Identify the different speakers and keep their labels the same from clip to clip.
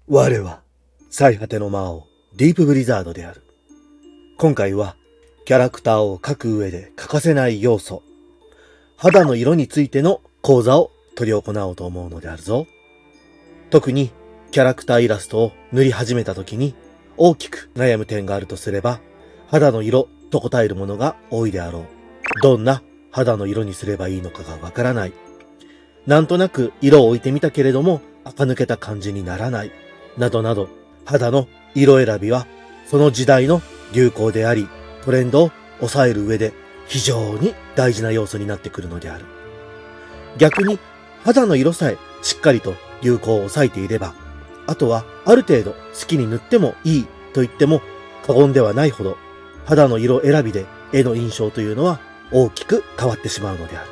Speaker 1: 我は最果ての魔王ディープブリザードである。今回はキャラクターを描く上で欠かせない要素、肌の色についての講座を取り行おうと思うのであるぞ。特にキャラクターイラストを塗り始めた時に大きく悩む点があるとすれば、肌の色と答えるものが多いであろう。どんな肌の色にすればいいのかがわからない。なんとなく色を置いてみたけれども垢抜けた感じにならない。などなど、肌の色選びはその時代の流行であり、トレンドを抑える上で非常に大事な要素になってくるのである。逆に肌の色さえしっかりと流行を抑えていれば、あとはある程度好きに塗ってもいいと言っても過言ではないほど、肌の色選びで絵の印象というのは大きく変わってしまうのである。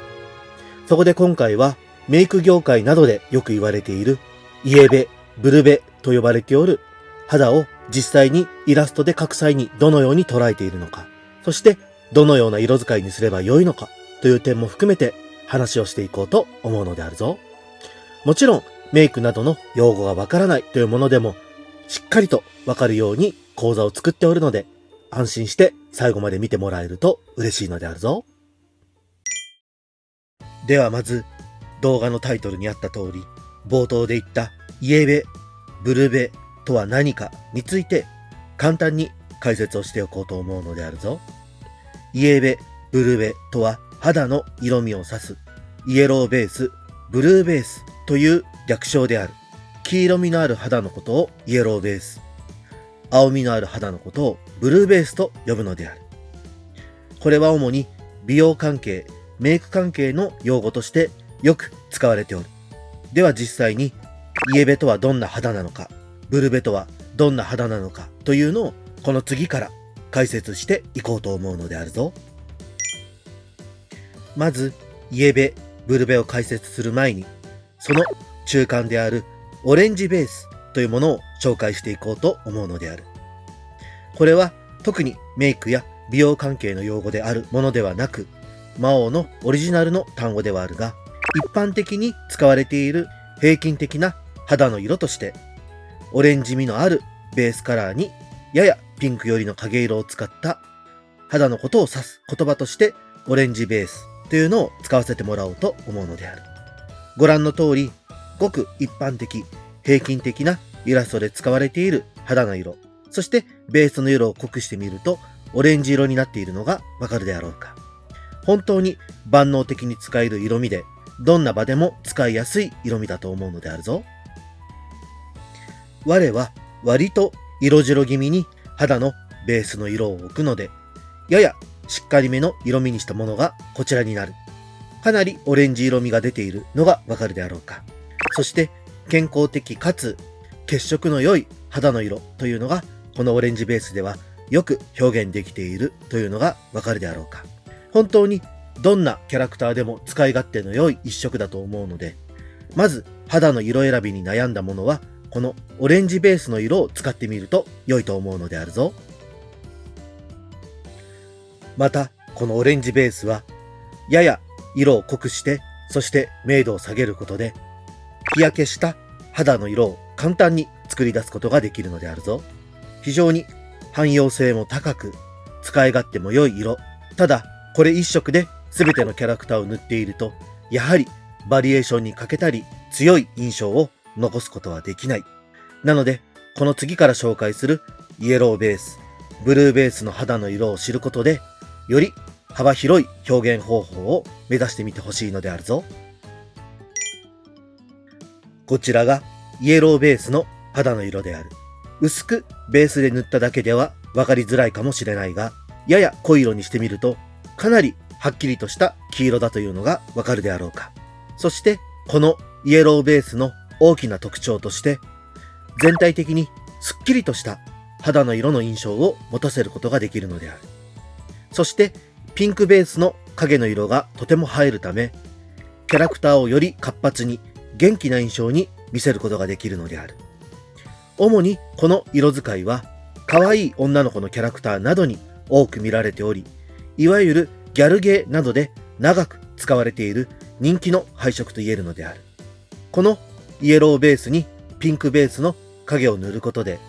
Speaker 1: そこで今回はメイク業界などでよく言われているイエベ、ブルベと呼ばれておる肌を実際にイラストで描く際にどのように捉えているのか、そしてどのような色使いにすればよいのかという点も含めて話をしていこうと思うのであるぞ。もちろんメイクなどの用語がわからないというものでもしっかりとわかるように講座を作っておるので、安心して最後まで見てもらえると嬉しいのであるぞ。ではまず動画のタイトルにあった通り、冒頭で言ったイエベ、ブルベとは何かについて簡単に解説をしておこうと思うのであるぞ。イエベ、ブルベとは肌の色味を指すイエローベース、ブルーベースという略称である。黄色みのある肌のことをイエローベース、青みのある肌のことをブルーベースと呼ぶのである。これは主に美容関係、メイク関係の用語としてよく使われておる。では実際にイエベとはどんな肌なのか、ブルベとはどんな肌なのかというのをこの次から解説していこうと思うのであるぞ。まずイエベ、ブルベを解説する前に、その中間であるオレンジベースというものを紹介していこうと思うのである。これは特にメイクや美容関係の用語であるものではなく、魔王のオリジナルの単語ではあるが、一般的に使われている平均的な肌の色として、オレンジ味のあるベースカラーにややピンク寄りの影色を使った肌のことを指す言葉としてオレンジベースというのを使わせてもらおうと思うのである。ご覧の通り、ごく一般的、平均的なイラストで使われている肌の色、そしてベースの色を濃くしてみるとオレンジ色になっているのがわかるであろうか。本当に万能的に使える色味で、どんな場でも使いやすい色味だと思うのであるぞ。我は割と色白気味に肌のベースの色を置くので、ややしっかりめの色味にしたものがこちらになる。かなりオレンジ色味が出ているのがわかるであろうか。そして健康的かつ血色の良い肌の色というのがこのオレンジベースではよく表現できているというのがわかるであろうか。本当にどんなキャラクターでも使い勝手の良い一色だと思うので、まず肌の色選びに悩んだものはこのオレンジベースの色を使ってみると良いと思うのであるぞ。またこのオレンジベースはやや色を濃くして、そして明度を下げることで日焼けした肌の色を簡単に作り出すことができるのであるぞ。非常に汎用性も高く使い勝手も良い色。ただこれ一色で全てのキャラクターを塗っていると、やはりバリエーションに欠けたり強い印象を残すことはできない。なのでこの次から紹介するイエローベース、ブルーベースの肌の色を知ることで、より幅広い表現方法を目指してみてほしいのであるぞ。こちらがイエローベースの肌の色である。薄くベースで塗っただけでは分かりづらいかもしれないが、やや濃い色にしてみるとかなりはっきりとした黄色だというのがわかるであろうか。そしてこのイエローベースの大きな特徴として、全体的にすっきりとした肌の色の印象を持たせることができるのである。そしてピンクベースの影の色がとても映えるため、キャラクターをより活発に元気な印象に見せることができるのである。主にこの色使いは可愛い女の子のキャラクターなどに多く見られており、いわゆるギャルゲーなどで長く使われている人気の配色と言えるのである。このイエローベースにピンクベースの影を塗ることで、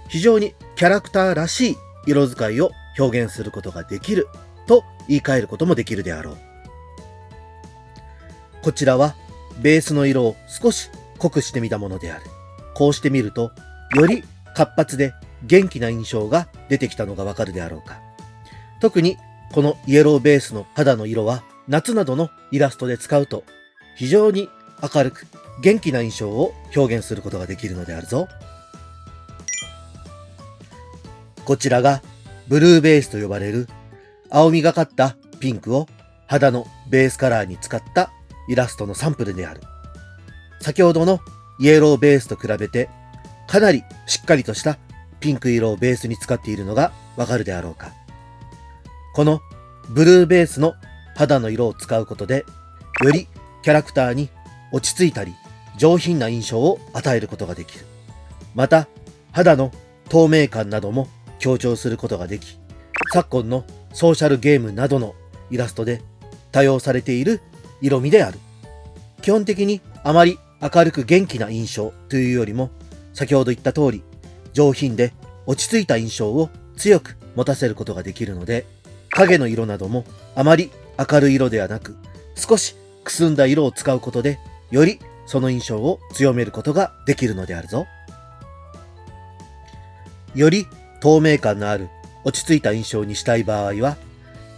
Speaker 1: 非常にキャラクターらしい色使いを表現することができると言い換えることもできるであろう。こちらはベースの色を少し濃くしてみたものである。こうしてみると、より活発で元気な印象が出てきたのがわかるであろうか。特にこのイエローベースの肌の色は夏などのイラストで使うと非常に明るく元気な印象を表現することができるのであるぞ。こちらがブルーベースと呼ばれる青みがかったピンクを肌のベースカラーに使ったイラストのサンプルである。先ほどのイエローベースと比べてかなりしっかりとしたピンク色をベースに使っているのがわかるであろうか。このブルーベースの肌の色を使うことで、よりキャラクターに落ち着いたり上品な印象を与えることができる。また、肌の透明感なども強調することができ、昨今のソーシャルゲームなどのイラストで多用されている色味である。基本的にあまり明るく元気な印象というよりも、先ほど言った通り、上品で落ち着いた印象を強く持たせることができるので、影の色などもあまり明るい色ではなく、少しくすんだ色を使うことで、よりその印象を強めることができるのであるぞ。より透明感のある落ち着いた印象にしたい場合は、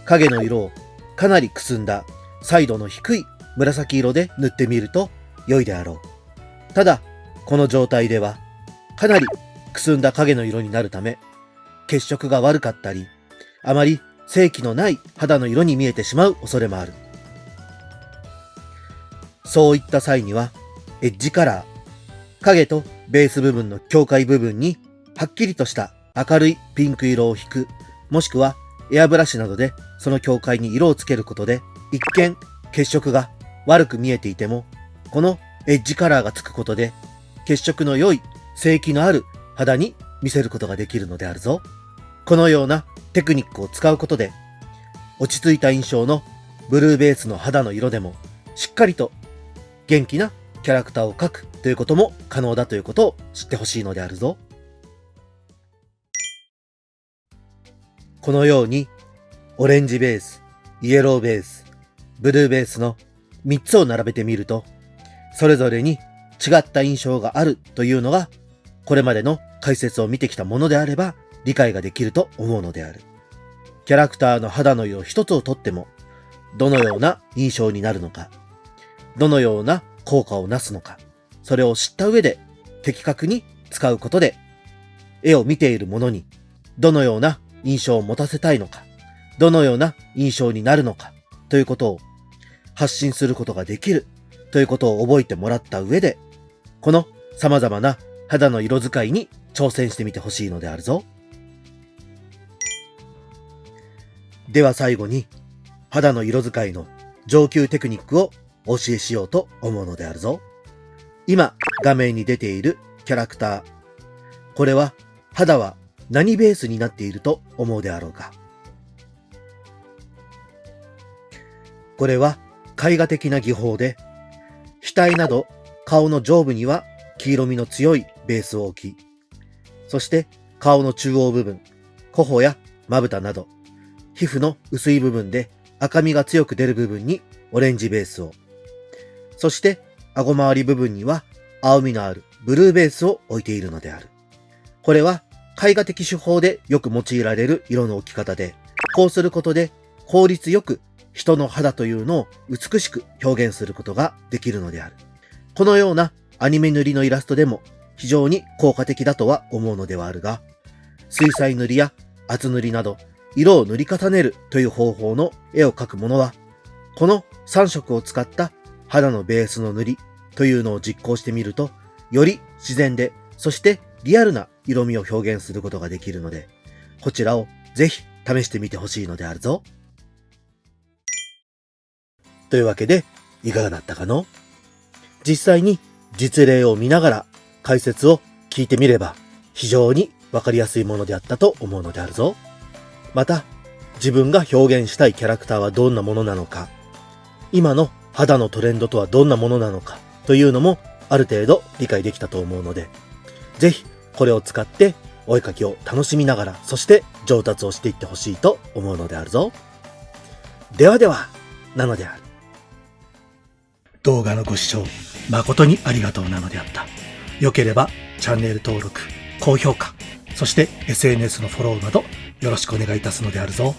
Speaker 1: 影の色をかなりくすんだ彩度の低い紫色で塗ってみると良いであろう。ただ、この状態ではかなりくすんだ影の色になるため、血色が悪かったり、あまり生気のない肌の色に見えてしまう恐れもある。そういった際には、エッジカラー、影とベース部分の境界部分にはっきりとした明るいピンク色を引く、もしくはエアブラシなどでその境界に色をつけることで、一見血色が悪く見えていても、このエッジカラーがつくことで血色の良い生気のある肌に見せることができるのであるぞ。このようなテクニックを使うことで、落ち着いた印象のブルーベースの肌の色でもしっかりと元気なキャラクターを描くということも可能だということを知ってほしいのであるぞ。このようにオレンジベース、イエローベース、ブルーベースの3つを並べてみると、それぞれに違った印象があるというのが、これまでの解説を見てきたものであれば理解ができると思うのである。キャラクターの肌の色一つをとっても、どのような印象になるのか、どのような効果をなすのか、それを知った上で的確に使うことで、絵を見ている者にどのような印象を持たせたいのか、どのような印象になるのかということを発信することができるということを覚えてもらった上で、この様々な肌の色使いに挑戦してみてほしいのであるぞ。では最後に肌の色使いの上級テクニックをお教えしようと思うのであるぞ。今画面に出ているキャラクター、これは肌は何ベースになっていると思うであろうか。これは絵画的な技法で、額など顔の上部には黄色みの強いベースを置き、そして顔の中央部分、頬やまぶたなど、皮膚の薄い部分で赤みが強く出る部分にオレンジベースを、そして顎周り部分には青みのあるブルーベースを置いているのである。これは絵画的手法でよく用いられる色の置き方で、こうすることで効率よく人の肌というのを美しく表現することができるのである。このようなアニメ塗りのイラストでも非常に効果的だとは思うのではあるが、水彩塗りや厚塗りなど色を塗り重ねるという方法の絵を描くものは、この3色を使った肌のベースの塗りというのを実行してみると、より自然で、そしてリアルな色味を表現することができるので、こちらをぜひ試してみてほしいのであるぞ。というわけで、いかがだったかの？実際に実例を見ながら解説を聞いてみれば、非常にわかりやすいものであったと思うのであるぞ。また、自分が表現したいキャラクターはどんなものなのか、今の肌のトレンドとはどんなものなのかというのもある程度理解できたと思うので、ぜひこれを使ってお絵かきを楽しみながら、そして上達をしていってほしいと思うのであるぞ。ではでは、なのである。動画のご視聴誠にありがとうなのであった。よければチャンネル登録、高評価、そして SNS のフォローなどよろしくお願いいたすのであるぞ。